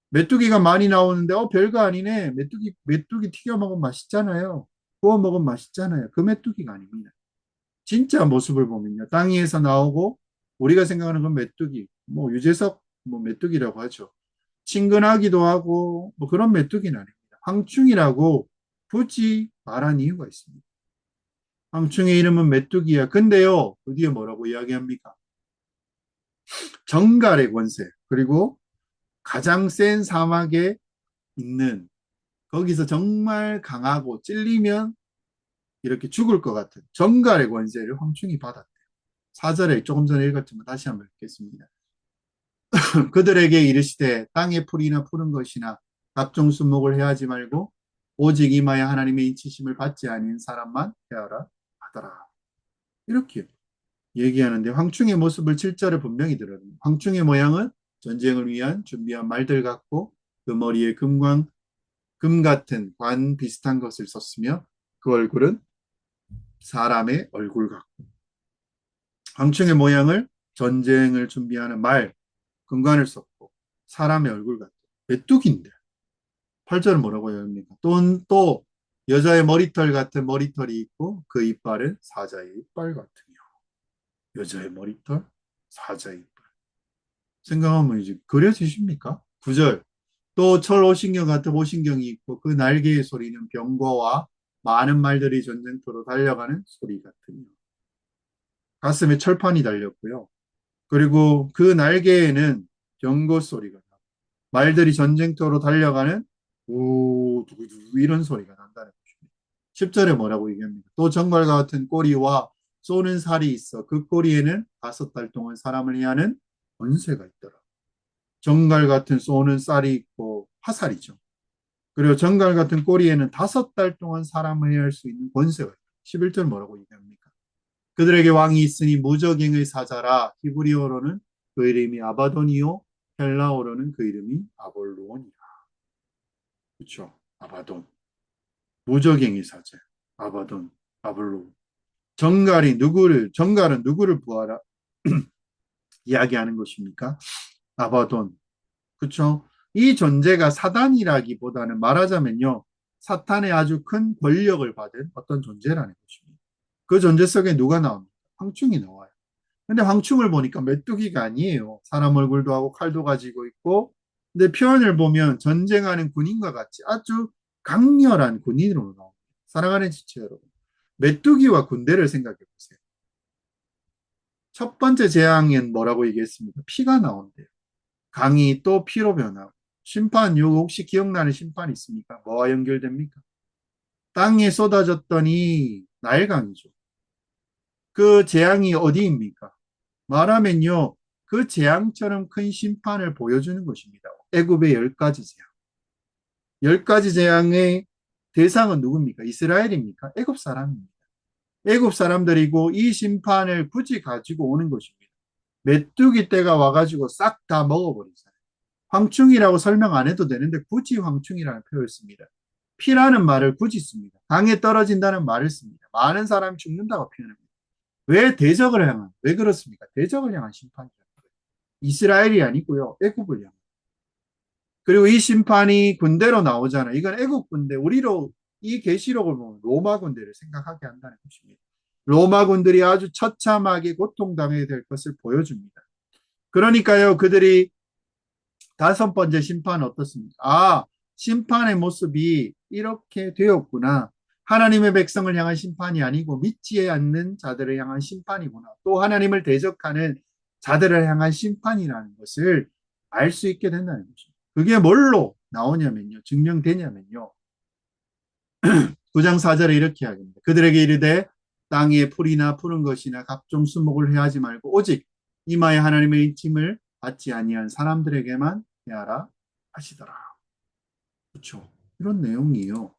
메뚜기가 많이 나오는데 별거 아니네. 메뚜기 튀겨 먹으면 맛있잖아요. 구워 먹으면 맛있잖아요. 그 메뚜기가 아닙니다. 진짜 모습을 보면요. 땅 위에서 나오고 우리가 생각하는 건 메뚜기, 뭐 유재석 뭐 메뚜기라고 하죠. 친근하기도 하고 뭐 그런 메뚜기는 아닙니다. 황충이라고 굳이 말한 이유가 있습니다. 황충의 이름은 메뚜기야. 근데요, 그 뒤에 뭐라고 이야기합니까? 정갈의 권세, 그리고 가장 센 사막에 있는 거기서 정말 강하고 찔리면 이렇게 죽을 것 같은 정갈의 권세를 황충이 받았대요. 4절에 조금 전에 읽었지만 다시 한번 읽겠습니다. 그들에게 이르시되 땅의 풀이나 푸른 것이나 각종 수목을 해하지 말고 오직 이마에 하나님의 인치심을 받지 아닌 사람만 해하라 하더라. 이렇게 얘기하는데 황충의 모습을 7절에 분명히 드러냅니다. 황충의 모양은 전쟁을 위한 준비한 말들 같고 그 머리에 금 같은 관 비슷한 것을 썼으며 그 얼굴은 사람의 얼굴 같고 황충의 모양을 전쟁을 준비하는 금관을 썼고 사람의 얼굴 같고 메뚜기인데 8절은 뭐라고 합니까? 또 여자의 머리털 같은 머리털이 있고 그 이빨은 사자의 이빨 같으며. 여자의 머리털, 사자의 이빨. 생각하면 이제 그려지십니까? 9절. 또 철 오신경 같은 오신경이 있고 그 날개의 소리는 병거와 많은 말들이 전쟁터로 달려가는 소리 같으며. 가슴에 철판이 달렸고요. 그리고 그 날개에는 병거 소리가 나. 말들이 전쟁터로 달려가는 오 두구두구 이런 소리가 난다는 것입니다. 10절에 뭐라고 얘기합니까? 또 정갈과 같은 꼬리와 쏘는 살이 있어 그 꼬리에는 5달 동안 사람을 해하는 권세가 있더라. 정갈 같은 쏘는 쌀이 있고 화살이죠. 그리고 정갈 같은 꼬리에는 5달 동안 사람을 해할 수 있는 권세가 있다. 11절 뭐라고 얘기합니까? 그들에게 왕이 있으니 무적행의 사자라. 히브리어로는 그 이름이 아바돈이요 헬라어로는 그 이름이 아볼로온이라. 그렇죠? 아바돈. 무적행의 사자. 아바돈, 아볼로. 정갈은 누구를 부하라 이야기하는 것입니까? 아바돈. 그렇죠? 이 존재가 사단이라기보다는 말하자면요. 사탄의 아주 큰 권력을 받은 어떤 존재라는 것입니다. 그 존재 속에 누가 나옵니까? 황충이 나와요. 근데 황충을 보니까 메뚜기가 아니에요. 사람 얼굴도 하고 칼도 가지고 있고. 근데 표현을 보면 전쟁하는 군인과 같이 아주 강렬한 군인으로 나옵니다. 사랑하는 지체 여러분. 메뚜기와 군대를 생각해 보세요. 첫 번째 재앙엔 뭐라고 얘기했습니까? 피가 나온대요. 강이 또 피로 변하고. 심판, 요 혹시 기억나는 심판이 있습니까? 뭐와 연결됩니까? 땅에 쏟아졌더니 나일강이죠. 그 재앙이 어디입니까? 말하면요, 그 재앙처럼 큰 심판을 보여주는 것입니다. 애굽의 10가지 재앙. 10가지 재앙의 대상은 누굽니까? 이스라엘입니까? 애굽 사람입니다. 애굽 사람들이고 이 심판을 굳이 가지고 오는 것입니다. 메뚜기 떼가 와가지고 싹 다 먹어버리잖아요. 황충이라고 설명 안 해도 되는데 굳이 황충이라는 표현을 씁니다. 피라는 말을 굳이 씁니다. 강에 떨어진다는 말을 씁니다. 많은 사람이 죽는다고 표현합니다. 왜 대적을 향한, 왜 그렇습니까? 대적을 향한 심판이라는 거예요. 이스라엘이 아니고요. 애굽을 향한. 그리고 이 심판이 군대로 나오잖아요. 이건 애국 군대. 우리로 이 계시록을 보면 로마 군대를 생각하게 한다는 것입니다. 로마 군들이 아주 처참하게 고통당하게 될 것을 보여줍니다. 그러니까요, 그들이 5번째 심판은 어떻습니까? 아, 심판의 모습이 이렇게 되었구나. 하나님의 백성을 향한 심판이 아니고 믿지 않는 자들을 향한 심판이구나. 또 하나님을 대적하는 자들을 향한 심판이라는 것을 알 수 있게 된다는 거죠. 그게 뭘로 나오냐면요. 증명되냐면요. 9장 4절에 이렇게 하겠습니다. 그들에게 이르되 땅에 풀이나 푸른 것이나 각종 수목을 해하지 말고 오직 이마에 하나님의 인침을 받지 아니한 사람들에게만 해하라 하시더라. 그렇죠. 이런 내용이에요.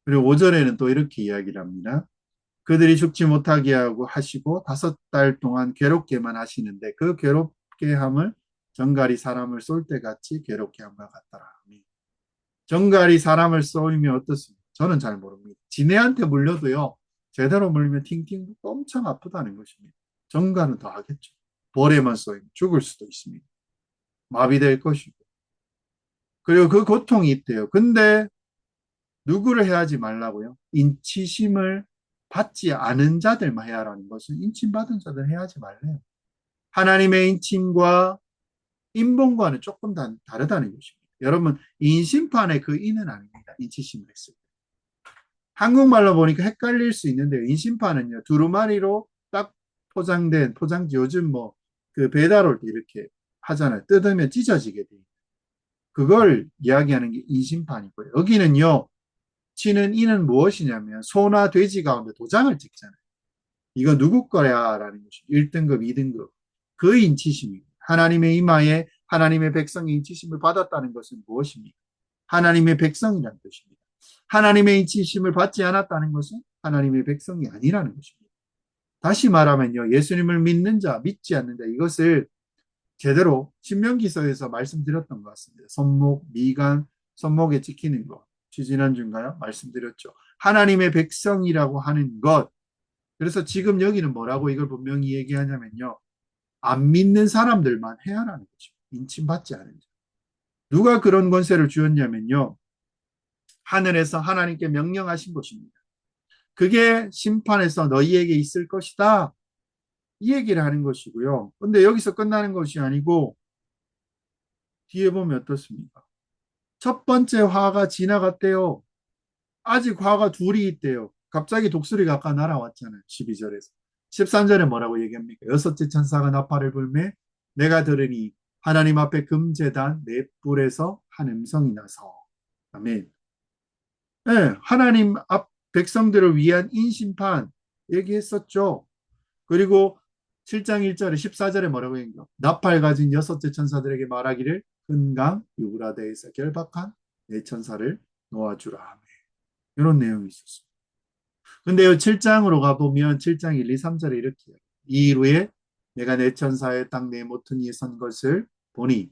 그리고 5절에는 또 이렇게 이야기를 합니다. 그들이 죽지 못하게 하고 하시고 5달 동안 괴롭게만 하시는데 그 괴롭게 함을 정갈이 사람을 쏠 때 같이 괴롭게 함과 같더라. 정갈이 사람을 쏘이면 어떻습니까? 저는 잘 모릅니다. 지네한테 물려도요. 제대로 물리면 팅팅 엄청 아프다는 것입니다. 정갈은 더 하겠죠. 볼에만 쏘이면 죽을 수도 있습니다. 마비될 것이고. 그리고 그 고통이 있대요. 근데 누구를 해하지 말라고요? 인치심을 받지 않은 자들만 해야라는 것은 인침받은 자들 해하지 말래요. 하나님의 인침과 인본과는 조금 다르다는 것입니다. 여러분, 인심판의 그 인은 아닙니다. 인치심을 했을 때. 한국말로 보니까 헷갈릴 수 있는데요. 인심판은요, 두루마리로 딱 포장된, 포장지 요즘 뭐, 그 배달 올 때 이렇게 하잖아요. 뜯으면 찢어지게 돼요. 그걸 이야기하는 게 인심판이고요. 여기는요, 치는 이는 무엇이냐면 소나 돼지 가운데 도장을 찍잖아요. 이거 누구 거야라는 것이 1등급, 2등급. 그 인치심입니다. 하나님의 이마에 하나님의 백성의 인치심을 받았다는 것은 무엇입니까? 하나님의 백성이라는 뜻입니다. 하나님의 인치심을 받지 않았다는 것은 하나님의 백성이 아니라는 것입니다. 다시 말하면요. 예수님을 믿는 자, 믿지 않는 자 이것을 제대로 신명기서에서 말씀드렸던 것 같습니다. 손목, 미간, 손목에 찍히는 것. 지난주인가요? 말씀드렸죠. 하나님의 백성이라고 하는 것. 그래서 지금 여기는 뭐라고 이걸 분명히 얘기하냐면요. 안 믿는 사람들만 해야 하는 거죠. 인침받지 않은 자. 누가 그런 권세를 주었냐면요. 하늘에서 하나님께 명령하신 것입니다. 그게 심판에서 너희에게 있을 것이다. 이 얘기를 하는 것이고요. 근데 여기서 끝나는 것이 아니고 뒤에 보면 어떻습니까? 첫 번째 화가 지나갔대요. 아직 화가 둘이 있대요. 갑자기 독수리가 아까 날아왔잖아요. 12절에서. 13절에 뭐라고 얘기합니까? 여섯째 천사가 나팔을 불매 내가 들으니 하나님 앞에 금제단 네 뿔에서 한 음성이 나서. 아멘. 네, 하나님 앞 백성들을 위한 인심판 얘기했었죠. 그리고 7장 1절에 14절에 뭐라고 얘기해요? 나팔 가진 여섯째 천사들에게 말하기를 큰강 유브라데에서 결박한 네 천사를 놓아주라 하며 이런 내용이 있었습니다. 근데 7장으로 가보면 7장 1, 2, 3절에 이렇게 해요. 이 이후에 내가 내 천사의 땅 내 모퉁이에 선 것을 보니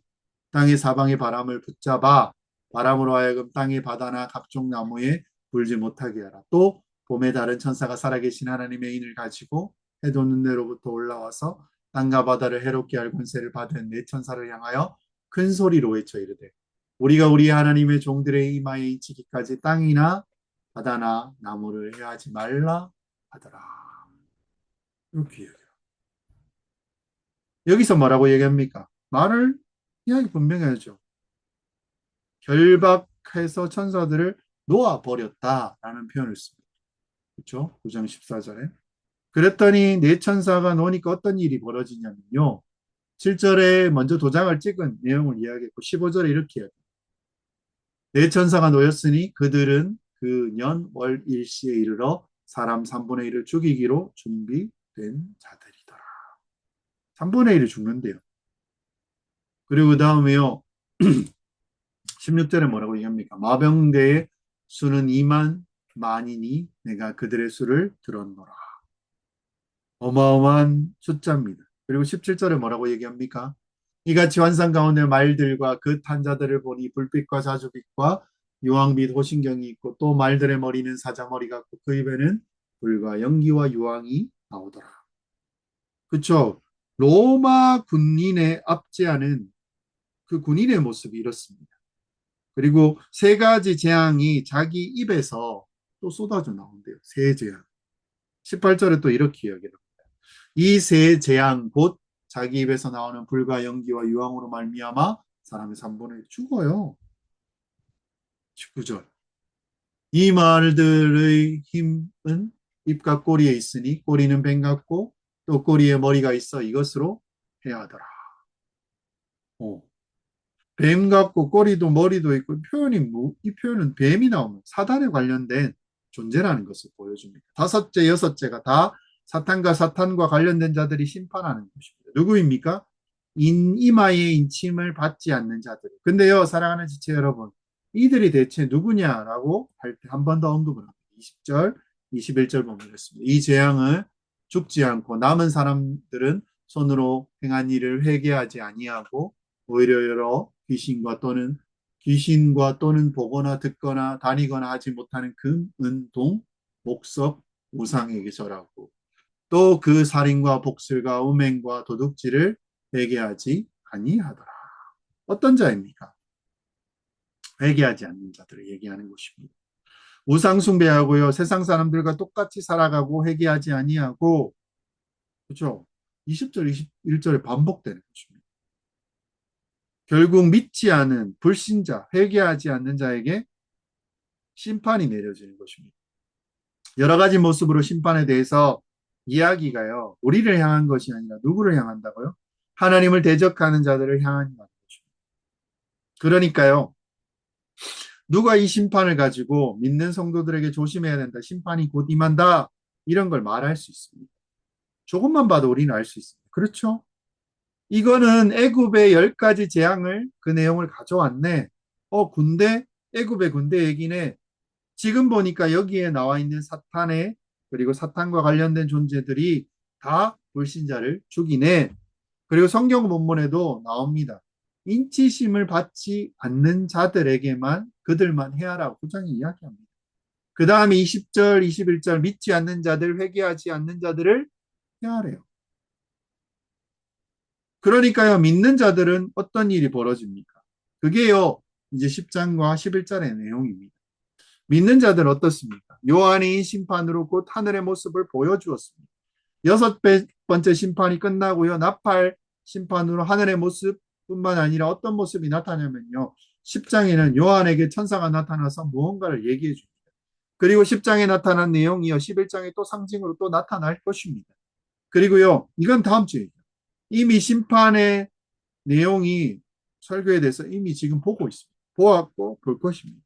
땅의 사방의 바람을 붙잡아 바람으로 하여금 땅의 바다나 각종 나무에 불지 못하게 하라. 또 봄에 다른 천사가 살아계신 하나님의 인을 가지고 해돋는 데로부터 올라와서 땅과 바다를 해롭게 할 권세를 받은 네 천사를 향하여 큰 소리로 외쳐 이르되 우리가 우리 하나님의 종들의 이마에 인치기까지 땅이나 바다나 나무를 해하지 말라 하더라. 이렇게 얘기해요. 여기서 뭐라고 얘기합니까? 말을 이야기 분명해야죠. 결박해서 천사들을 놓아버렸다라는 표현을 씁니다. 그렇죠? 9장 14절에. 그랬더니 네 천사가 놓으니까 어떤 일이 벌어지냐면요. 7절에 먼저 도장을 찍은 내용을 이야기했고 15절에 이렇게 해요. 네 천사가 놓였으니 그들은 그 년, 월, 일시에 이르러 사람 3분의 1을 죽이기로 준비된 자들이더라. 3분의 1을 죽는데요. 그리고 그 다음에요. 16절에 뭐라고 얘기합니까? 마병대의 수는 2만 만이니 내가 그들의 수를 들었노라. 어마어마한 숫자입니다. 그리고 17절에 뭐라고 얘기합니까? 이같이 환상 가운데 말들과 그 탄자들을 보니 불빛과 자주빛과 유황빛 호신경이 있고 또 말들의 머리는 사자머리 같고 그 입에는 불과 연기와 유황이 나오더라. 그렇죠? 로마 군인의 압제하는 그 군인의 모습이 이렇습니다. 그리고 세 가지 재앙이 자기 입에서 또 쏟아져 나온대요. 세 재앙. 18절에 또 이렇게 이야기합니다. 이 세 재앙 곧 자기 입에서 나오는 불과 연기와 유황으로 말미암아 사람의 3분의 1 죽어요. 19절. 이 말들의 힘은 입과 꼬리에 있으니 꼬리는 뱀 같고 또 꼬리에 머리가 있어 이것으로 해야 하더라. 어. 뱀 같고 꼬리도 머리도 있고 표현이 이 표현은 뱀이 나오면 사단에 관련된 존재라는 것을 보여줍니다. 다섯째, 여섯째가 다 사탄과 관련된 자들이 심판하는 것입니다. 누구입니까? 이마의 인침을 받지 않는 자들. 근데요, 사랑하는 지체 여러분, 이들이 대체 누구냐라고 할 때 한 번 더 언급을 합니다. 20절, 21절 보면 이렇습니다. 이 재앙을 죽지 않고 남은 사람들은 손으로 행한 일을 회개하지 아니하고 오히려 여러 귀신과 또는 보거나 듣거나 다니거나 하지 못하는 금, 은, 동, 목석, 우상에게 절하고 또 그 살인과 복술과 음행과 도둑질을 회개하지 아니하더라. 어떤 자입니까? 회개하지 않는 자들을 얘기하는 것입니다. 우상 숭배하고요. 세상 사람들과 똑같이 살아가고 회개하지 아니하고 그렇죠? 20절, 21절에 반복되는 것입니다. 결국 믿지 않은 불신자, 회개하지 않는 자에게 심판이 내려지는 것입니다. 여러 가지 모습으로 심판에 대해서 이야기가요. 우리를 향한 것이 아니라 누구를 향한다고요? 하나님을 대적하는 자들을 향한 것입니다. 그러니까요. 누가 이 심판을 가지고 믿는 성도들에게 조심해야 된다. 심판이 곧 임한다. 이런 걸 말할 수 있습니다. 조금만 봐도 우리는 알 수 있습니다. 그렇죠? 이거는 애굽의 10가지 재앙을 그 내용을 가져왔네. 애굽의 군대 얘기네. 지금 보니까 여기에 나와 있는 그리고 사탄과 관련된 존재들이 다 불신자를 죽이네. 그리고 성경 본문에도 나옵니다. 인치심을 받지 않는 자들에게만 그들만 해하라고 9장이 이야기합니다. 그 다음에 20절, 21절 믿지 않는 자들, 회개하지 않는 자들을 해하래요. 그러니까요, 믿는 자들은 어떤 일이 벌어집니까? 그게요, 이제 10장과 11절의 내용입니다. 믿는 자들은 어떻습니까? 요한이 심판으로 곧 하늘의 모습을 보여주었습니다. 여섯 번째 심판이 끝나고요. 나팔 심판으로 하늘의 모습뿐만 아니라 어떤 모습이 나타나면요. 10장에는 요한에게 천사가 나타나서 무언가를 얘기해 줍니다. 그리고 10장에 나타난 내용이요. 11장에 또 상징으로 또 나타날 것입니다. 그리고요. 이건 다음 주에 이미 심판의 내용이 설교에 대해서 이미 지금 보고 있습니다. 보았고 볼 것입니다.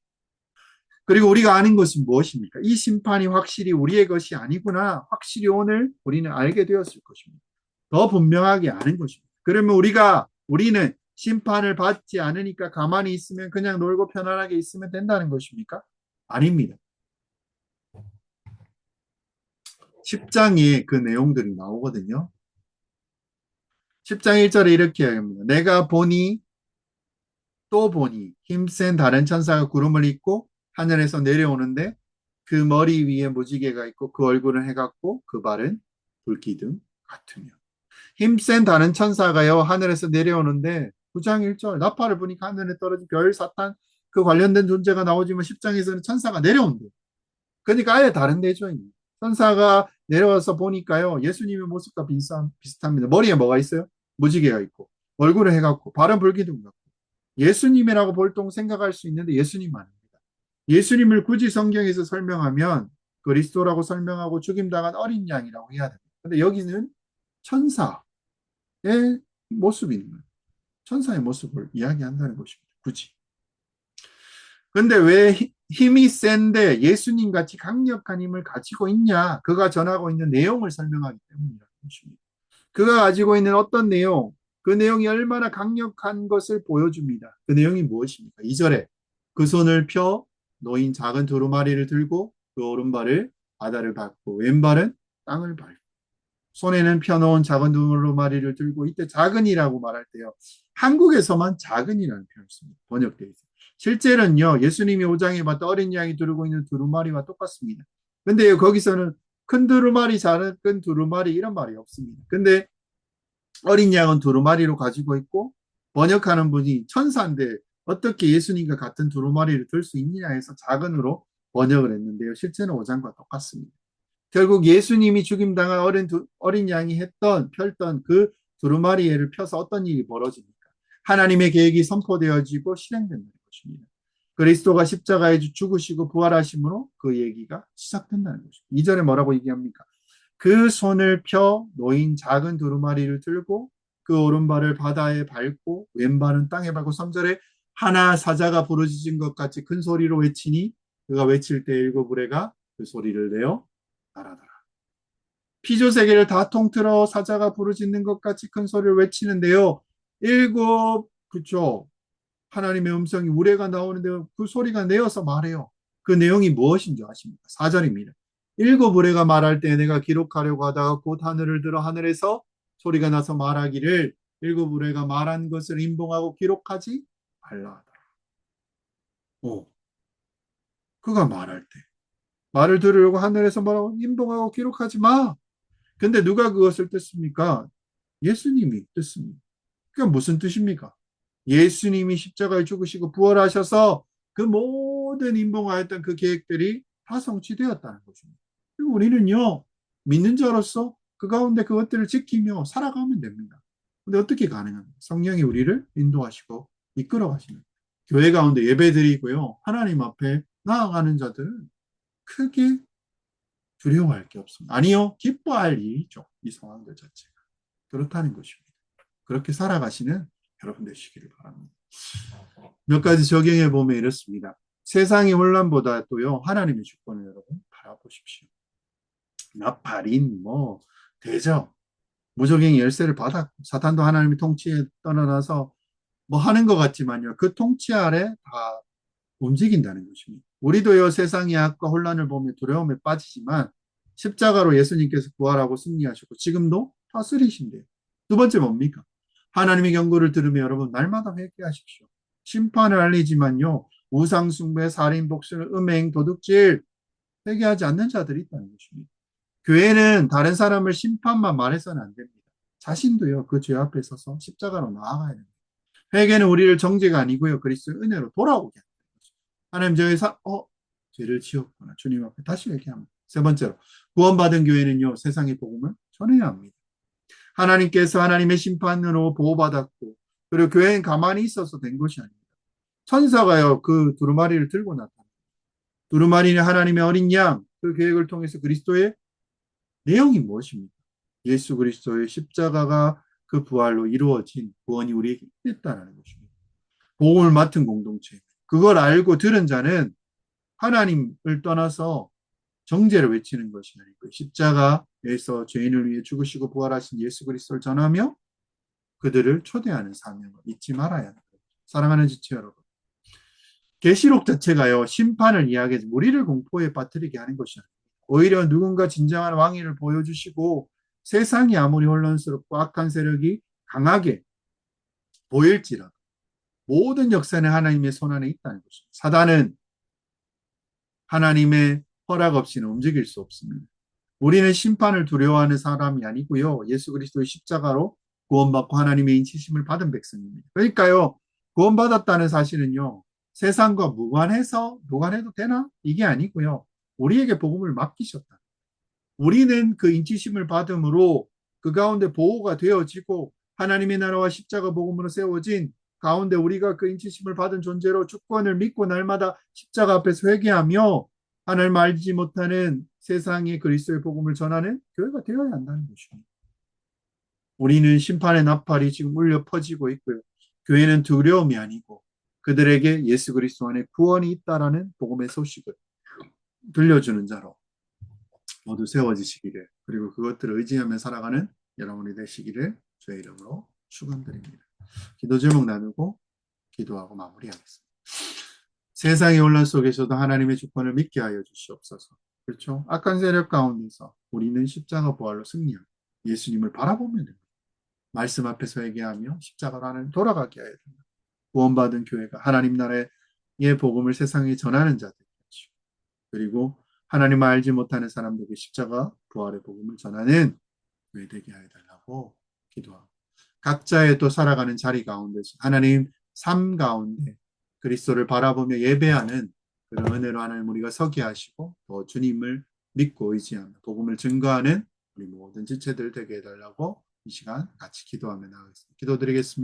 그리고 우리가 아는 것은 무엇입니까? 이 심판이 확실히 우리의 것이 아니구나. 확실히 오늘 우리는 알게 되었을 것입니다. 더 분명하게 아는 것입니다. 그러면 우리는 심판을 받지 않으니까 가만히 있으면 그냥 놀고 편안하게 있으면 된다는 것입니까? 아닙니다. 10장에 그 내용들이 나오거든요. 10장 1절에 이렇게 합니다. 내가 보니 또 보니 힘센 다른 천사가 구름을 입고 하늘에서 내려오는데 그 머리 위에 무지개가 있고 그 얼굴은 해같고 그 발은 불기둥 같으며. 힘센 다른 천사가요 하늘에서 내려오는데 9장 1절 나팔을 보니까 하늘에 떨어진 별 사탄 그 관련된 존재가 나오지만 10장에서는 천사가 내려온대. 그러니까 아예 다른 대조입니다 천사가 내려와서 보니까요 예수님의 모습과 비슷합니다. 머리에 뭐가 있어요? 무지개가 있고 얼굴은 해같고 발은 불기둥 같고 예수님이라고 보통 생각할 수 있는데 예수님 아닙니다. 예수님을 굳이 성경에서 설명하면 그리스도라고 설명하고 죽임당한 어린 양이라고 해야 됩니다. 근데 여기는 천사의 모습이 있는 거예요. 천사의 모습을 이야기한다는 것입니다. 굳이. 근데 왜 힘이 센데 예수님 같이 강력한 힘을 가지고 있냐? 그가 전하고 있는 내용을 설명하기 때문이라는 것입니다. 그가 가지고 있는 어떤 내용, 그 내용이 얼마나 강력한 것을 보여줍니다. 그 내용이 무엇입니까? 2절에 그 손을 펴 놓인 작은 두루마리를 들고 그 오른발을 바다를 밟고 왼발은 땅을 밟고 손에는 펴놓은 작은 두루마리를 들고 이때 작은이라고 말할 때요. 한국에서만 작은이라는 표현을 씁니다. 번역되어 있어요. 실제는요. 예수님이 5장에 봤던 어린 양이 들고 있는 두루마리와 똑같습니다. 근데 거기서는 큰 두루마리, 작은 두루마리 이런 말이 없습니다. 근데 어린 양은 두루마리로 가지고 있고 번역하는 분이 천사인데 어떻게 예수님과 같은 두루마리를 들 수 있느냐 해서 작은으로 번역을 했는데요. 실제는 5장과 똑같습니다. 결국 예수님이 죽임당한 어린 양이 펼던 그 두루마리를 펴서 어떤 일이 벌어집니까? 하나님의 계획이 선포되어지고 실행된다는 것입니다. 그리스도가 십자가에 죽으시고 부활하심으로 그 얘기가 시작된다는 것입니다. 2절에 뭐라고 얘기합니까? 그 손을 펴 놓인 작은 두루마리를 들고 그 오른발을 바다에 밟고 왼발은 땅에 밟고 3절에 하나 사자가 부르짖은 것 같이 큰 소리로 외치니 그가 외칠 때 일곱 우레가 그 소리를 내어 날아더라. 피조 세계를 다 통틀어 사자가 부르짖는 것 같이 큰 소리를 외치는데요. 그쵸. 하나님의 음성이 우레가 나오는데 그 소리가 내어서 말해요. 그 내용이 무엇인지 아십니까? 4절입니다. 일곱 우레가 말할 때 내가 기록하려고 하다가 곧 하늘을 들어 하늘에서 소리가 나서 말하기를 일곱 우레가 말한 것을 인봉하고 기록하지 말라 하더라. 오, 그가 말할 때 말을 들으려고 하늘에서 뭐라고 인봉하고 기록하지 마. 근데 누가 그것을 뜯습니까? 예수님이 뜯습니다. 그게 무슨 뜻입니까? 예수님이 십자가에 죽으시고 부활하셔서 그 모든 인봉하였던 그 계획들이 다 성취되었다는 것입니다. 그리고 우리는요, 믿는 자로서 그 가운데 그것들을 지키며 살아가면 됩니다. 근데 어떻게 가능합니까? 성령이 우리를 인도하시고 이끌어 가십니다. 교회 가운데 예배 드리고요, 하나님 앞에 나아가는 자들은 크게 두려워할 게 없습니다. 아니요, 기뻐할 일이죠. 이 상황들 자체가. 그렇다는 것입니다. 그렇게 살아가시는 여러분 되시기를 바랍니다. 몇 가지 적용해 보면 이렇습니다. 세상의 혼란보다도요, 하나님의 주권을 여러분 바라보십시오. 나팔인, 대적, 무적행의 열쇠를 받았고, 사탄도 하나님의 통치에 떠나서 하는 것 같지만요, 그 통치 아래 다 움직인다는 것입니다. 우리도요, 세상의 악과 혼란을 보며 두려움에 빠지지만, 십자가로 예수님께서 부활하고 승리하셨고, 지금도 다스리신대요. 두 번째 뭡니까? 하나님의 경고를 들으며 여러분, 날마다 회개하십시오. 심판을 알리지만요, 우상숭배, 살인, 복술, 음행, 도둑질, 회개하지 않는 자들이 있다는 것입니다. 교회는 다른 사람을 심판만 말해서는 안 됩니다. 자신도요, 그 죄 앞에 서서 십자가로 나아가야 됩니다. 회개는 우리를 정죄가 아니고요. 그리스도의 은혜로 돌아오게 하는 거죠. 하나님 죄를 지었구나. 주님 앞에 다시 회개합니다. 세 번째로 구원받은 교회는요. 세상의 복음을 전해야 합니다. 하나님께서 하나님의 심판으로 보호받았고 그리고 교회는 가만히 있어서 된 것이 아닙니다. 천사가요. 그 두루마리를 들고 나타납니다. 두루마리는 하나님의 어린 양, 그 계획을 통해서 그리스도의 내용이 무엇입니까? 예수 그리스도의 십자가가 그 부활로 이루어진 구원이 우리에게 있다는 것입니다. 복음을 맡은 공동체. 그걸 알고 들은 자는 하나님을 떠나서 정죄를 외치는 것이 아니고 십자가에서 죄인을 위해 죽으시고 부활하신 예수 그리스도를 전하며 그들을 초대하는 사명을 잊지 말아야 합니다. 사랑하는 지체 여러분. 계시록 자체가요. 심판을 이야기해서 무리를 공포에 빠뜨리게 하는 것이 아닙니다. 오히려 누군가 진정한 왕위를 보여주시고 세상이 아무리 혼란스럽고 악한 세력이 강하게 보일지라도 모든 역사는 하나님의 손안에 있다는 것입니다. 사단은 하나님의 허락 없이는 움직일 수 없습니다. 우리는 심판을 두려워하는 사람이 아니고요. 예수 그리스도의 십자가로 구원받고 하나님의 인치심을 받은 백성입니다. 그러니까요. 구원받았다는 사실은요. 세상과 무관해도 되나? 이게 아니고요. 우리에게 복음을 맡기셨다. 우리는 그 인치심을 받음으로 그 가운데 보호가 되어지고 하나님의 나라와 십자가 복음으로 세워진 가운데 우리가 그 인치심을 받은 존재로 주권을 믿고 날마다 십자가 앞에서 회개하며 하나님 알지 못하는 세상에 그리스도의 복음을 전하는 교회가 되어야 한다는 것입니다. 우리는 심판의 나팔이 지금 울려 퍼지고 있고요. 교회는 두려움이 아니고 그들에게 예수 그리스도 안에 구원이 있다라는 복음의 소식을 들려주는 자로 모두 세워지시기를 그리고 그것들을 의지하며 살아가는 여러분이 되시기를 주의 이름으로 축원드립니다. 기도 제목 나누고 기도하고 마무리하겠습니다. 세상의 혼란 속에서도 하나님의 주권을 믿게 하여 주시옵소서. 그렇죠? 악한 세력 가운데서 우리는 십자가 부활로 승리하고 예수님을 바라보면 됩니다. 말씀 앞에서 얘기하며 십자가로 하나님 돌아가게 해야 됩니다. 구원받은 교회가 하나님 나라의 복음을 세상에 전하는 자들 그리고 하나님을 알지 못하는 사람들에게 십자가 부활의 복음을 전하는 교회 되게 하여 달라고 기도하고 각자의 또 살아가는 자리 가운데서 하나님 삶 가운데 그리스도를 바라보며 예배하는 그런 은혜로 하나님 우리가 서게 하시고 또 주님을 믿고 의지하며 복음을 증거하는 우리 모든 지체들 되게 해달라고 이 시간 같이 기도하며 나가겠습니다. 기도드리겠습니다.